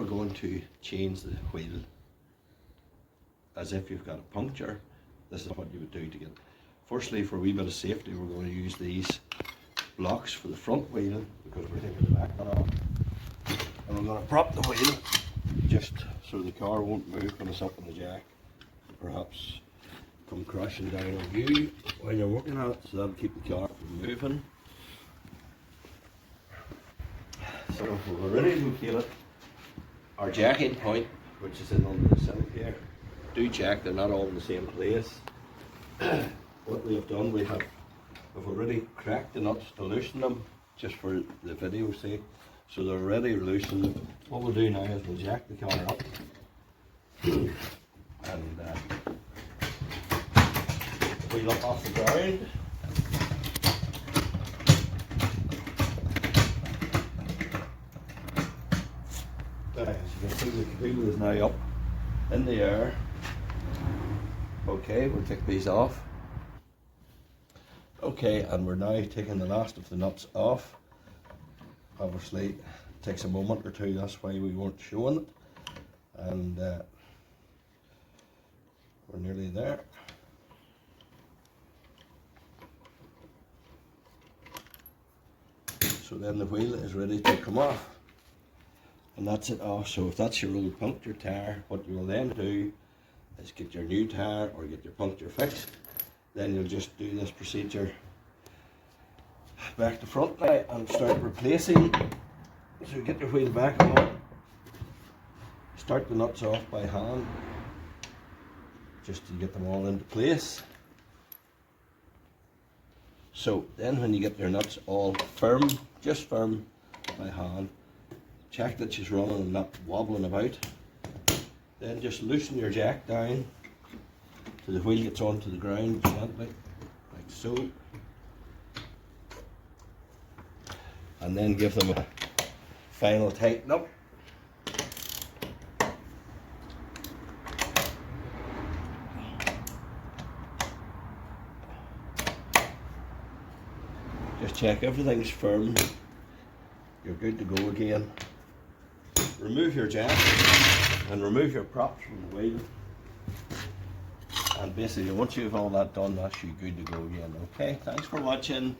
we're going to change the wheel as if you've got a puncture. This is what you would do to get it. Firstly, for a wee bit of safety, we're going to use these blocks for the front wheel because we're taking the back one off. And we're going to prop the wheel just so the car won't move when it's up on the jack. Perhaps come crashing down on you while you're working on it, so that'll keep the car from moving. So we're ready to locate it. Our jacking point, which is in under the sill here, do check they're not all in the same place. What we have done, we've already cracked the nuts to loosen them, just for the video's sake. So they're already loosened. What we'll do now is we'll jack the car up and wheel up off the ground. As you can see, the wheel is now up in the air. Okay, we'll take these off. Okay, and we're now taking the last of the nuts off. Obviously, it takes a moment or two, that's why we weren't showing it. And we're nearly there. So then the wheel is ready to come off. And that's it off. So if that's your old puncture tyre, what you will then do is get your new tyre or get your puncture fixed. Then you'll just do this procedure back to front now and start replacing. So you get your wheel back on, start the nuts off by hand just to get them all into place. So then when you get your nuts all firm, just firm by hand, check that she's running and not wobbling about. Then just loosen your jack down so the wheel gets onto the ground gently, like so. And then give them a final tighten up. Just check everything's firm. You're good to go again. Remove your jack and remove your props from the wheel. And basically once you've all that done, that's you good to go again. Okay, thanks for watching.